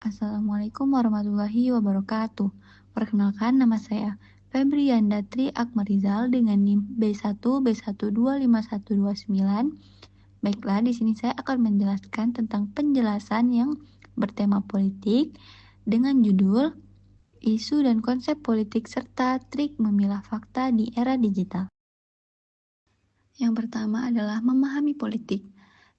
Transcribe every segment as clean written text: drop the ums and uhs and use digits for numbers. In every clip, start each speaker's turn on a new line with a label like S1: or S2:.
S1: Assalamualaikum warahmatullahi wabarakatuh. Perkenalkan, nama saya Febriandratri Akmarizal dengan NIM B1B1251129. Baiklah, di sini saya akan menjelaskan tentang penjelasan yang bertema politik dengan judul isu dan konsep politik serta trik memilah fakta di era digital. Yang pertama adalah memahami politik.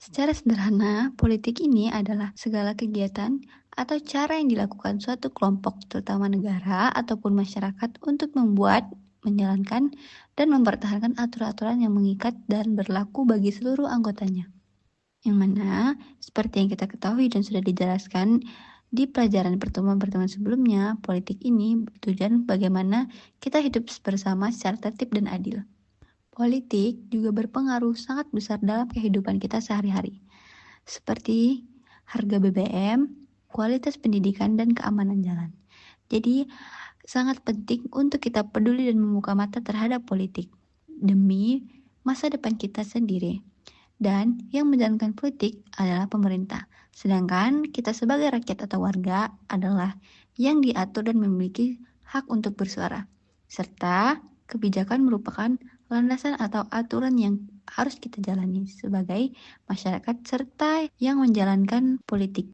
S1: Secara sederhana, politik ini adalah segala kegiatan atau cara yang dilakukan suatu kelompok, terutama negara ataupun masyarakat, untuk membuat, menjalankan, dan mempertahankan aturan-aturan yang mengikat dan berlaku bagi seluruh anggotanya. Yang mana, seperti yang kita ketahui dan sudah dijelaskan di pelajaran pertemuan-pertemuan sebelumnya, politik ini bertujuan bagaimana kita hidup bersama secara tertib dan adil. Politik juga berpengaruh sangat besar dalam kehidupan kita sehari-hari, seperti harga BBM, kualitas pendidikan, dan keamanan jalan. Jadi, sangat penting untuk kita peduli dan membuka mata terhadap politik demi masa depan kita sendiri. Dan yang menjalankan politik adalah pemerintah, sedangkan kita sebagai rakyat atau warga adalah yang diatur dan memiliki hak untuk bersuara, serta kebijakan merupakan landasan atau aturan yang harus kita jalani sebagai masyarakat serta yang menjalankan politik.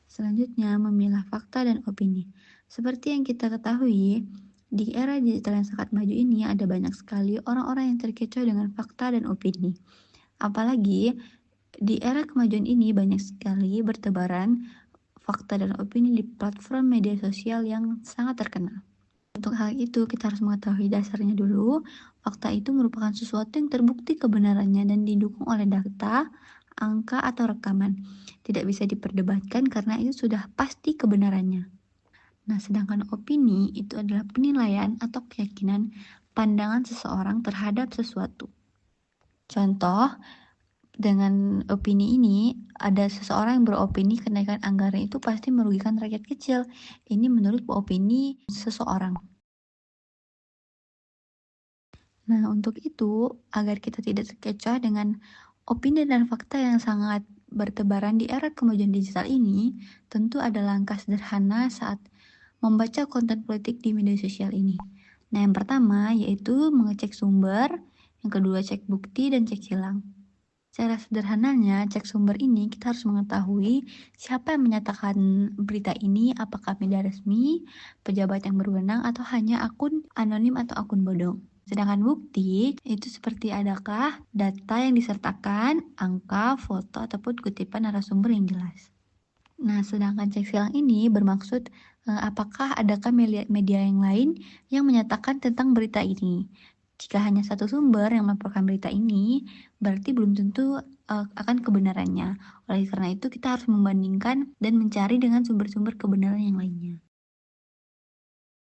S1: Selanjutnya, memilah fakta dan opini. Seperti yang kita ketahui, di era digital yang sangat maju ini ada banyak sekali orang-orang yang terkecoh dengan fakta dan opini. Apalagi di era kemajuan ini banyak sekali bertebaran fakta dan opini di platform media sosial yang sangat terkenal. Untuk hal itu, kita harus mengetahui dasarnya dulu. Fakta itu merupakan sesuatu yang terbukti kebenarannya dan didukung oleh data, angka, atau rekaman. Tidak bisa diperdebatkan karena itu sudah pasti kebenarannya. Nah, sedangkan opini itu adalah penilaian atau keyakinan pandangan seseorang terhadap sesuatu. Contoh, dengan opini ini, ada seseorang yang beropini kenaikan anggaran itu pasti merugikan rakyat kecil. Ini menurut opini seseorang. Nah, untuk itu, agar kita tidak terkecoh dengan opini dan fakta yang sangat bertebaran di era kemajuan digital ini, tentu ada langkah sederhana saat membaca konten politik di media sosial ini. Nah, yang pertama yaitu mengecek sumber, yang kedua cek bukti, dan cek silang. Cara sederhananya, cek sumber ini kita harus mengetahui siapa yang menyatakan berita ini, apakah media resmi, pejabat yang berwenang, atau hanya akun anonim atau akun bodong. Sedangkan bukti itu seperti adakah data yang disertakan, angka, foto, ataupun kutipan narasumber yang jelas. Nah, sedangkan cek silang ini bermaksud apakah adakah media yang lain yang menyatakan tentang berita ini. Jika hanya satu sumber yang melaporkan berita ini, berarti belum tentu akan kebenarannya. Oleh karena itu, kita harus membandingkan dan mencari dengan sumber-sumber kebenaran yang lainnya.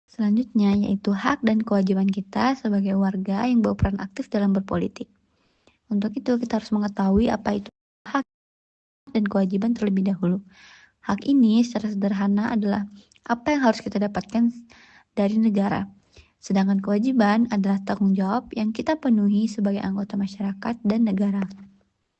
S1: Selanjutnya yaitu hak dan kewajiban kita sebagai warga yang berperan aktif dalam berpolitik. Untuk itu kita harus mengetahui apa itu hak dan kewajiban terlebih dahulu. Hak ini secara sederhana adalah apa yang harus kita dapatkan dari negara. Sedangkan kewajiban adalah tanggung jawab yang kita penuhi sebagai anggota masyarakat dan negara.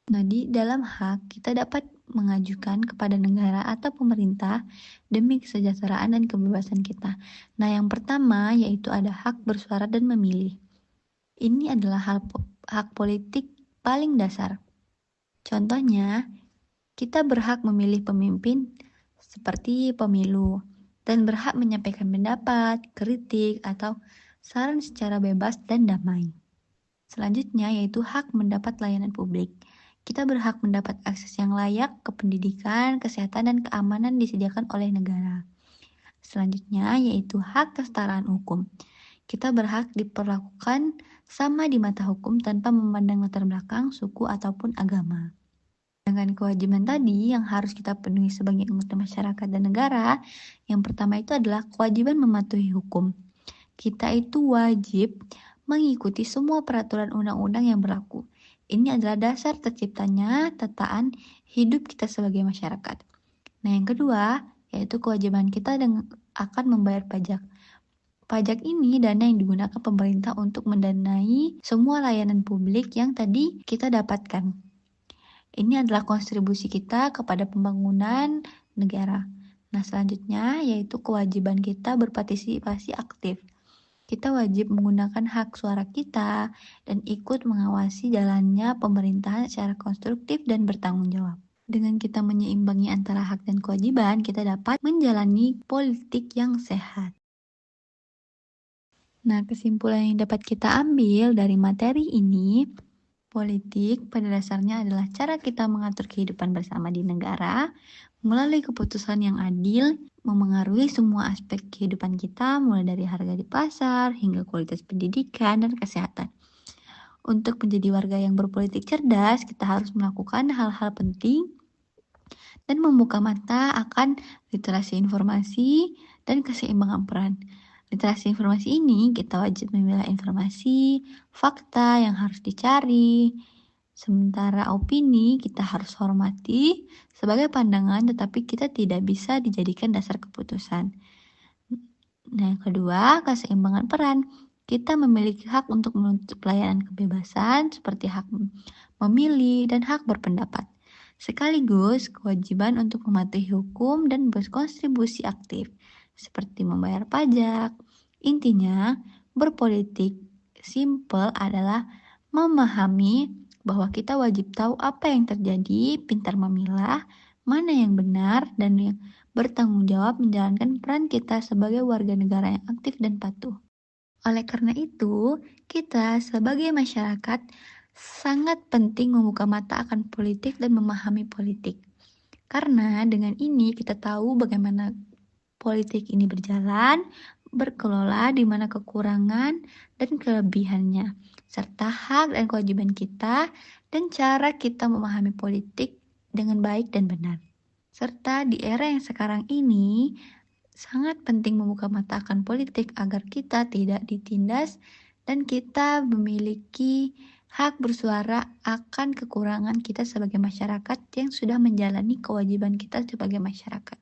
S1: Nah, di dalam hak, kita dapat mengajukan kepada negara atau pemerintah demi kesejahteraan dan kebebasan kita. Nah, yang pertama yaitu ada hak bersuara dan memilih. Ini adalah hak politik paling dasar. Contohnya, kita berhak memilih pemimpin seperti pemilu dan berhak menyampaikan pendapat, kritik, atau saran secara bebas dan damai. Selanjutnya yaitu hak mendapat layanan publik. Kita berhak mendapat akses yang layak ke pendidikan, kesehatan, dan keamanan disediakan oleh negara. Selanjutnya yaitu hak kesetaraan hukum. Kita berhak diperlakukan sama di mata hukum tanpa memandang latar belakang, suku, ataupun agama. Dengan kewajiban tadi yang harus kita penuhi sebagai anggota masyarakat dan negara, yang pertama itu adalah kewajiban mematuhi hukum. Kita itu wajib mengikuti semua peraturan undang-undang yang berlaku. Ini adalah dasar terciptanya tataan hidup kita sebagai masyarakat. Nah, yang kedua, yaitu kewajiban kita akan membayar pajak. Pajak ini dana yang digunakan pemerintah untuk mendanai semua layanan publik yang tadi kita dapatkan. Ini adalah kontribusi kita kepada pembangunan negara. Nah, selanjutnya yaitu kewajiban kita berpartisipasi aktif. Kita wajib menggunakan hak suara kita dan ikut mengawasi jalannya pemerintahan secara konstruktif dan bertanggung jawab. Dengan kita menyeimbangi antara hak dan kewajiban, kita dapat menjalani politik yang sehat. Nah, kesimpulan yang dapat kita ambil dari materi ini, politik pada dasarnya adalah cara kita mengatur kehidupan bersama di negara melalui keputusan yang adil, memengaruhi semua aspek kehidupan kita, mulai dari harga di pasar hingga kualitas pendidikan dan kesehatan. Untuk menjadi warga yang berpolitik cerdas, kita harus melakukan hal-hal penting dan membuka mata akan literasi informasi dan keseimbangan peran. Literasi informasi ini kita wajib memilah informasi, fakta yang harus dicari. Sementara opini kita harus hormati sebagai pandangan, tetapi kita tidak bisa dijadikan dasar keputusan. Nah, yang kedua, keseimbangan peran. Kita memiliki hak untuk menuntut pelayanan kebebasan seperti hak memilih dan hak berpendapat. Sekaligus kewajiban untuk mematuhi hukum dan berkontribusi aktif, seperti membayar pajak. Intinya, berpolitik simple adalah memahami bahwa kita wajib tahu apa yang terjadi, pintar memilah, mana yang benar, dan yang bertanggung jawab menjalankan peran kita sebagai warga negara yang aktif dan patuh. Oleh karena itu, kita sebagai masyarakat sangat penting membuka mata akan politik dan memahami politik. Karena dengan ini kita tahu bagaimana politik ini berjalan, berkelola, di mana kekurangan dan kelebihannya, serta hak dan kewajiban kita, dan cara kita memahami politik dengan baik dan benar. Serta di era yang sekarang ini, sangat penting membuka mata akan politik agar kita tidak ditindas dan kita memiliki hak bersuara akan kekurangan kita sebagai masyarakat yang sudah menjalani kewajiban kita sebagai masyarakat.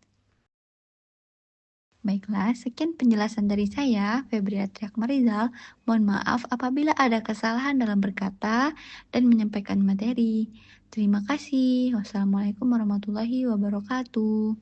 S1: Baiklah, sekian penjelasan dari saya, Febriatri Akmarizal. Mohon maaf apabila ada kesalahan dalam berkata dan menyampaikan materi. Terima kasih. Wassalamualaikum warahmatullahi wabarakatuh.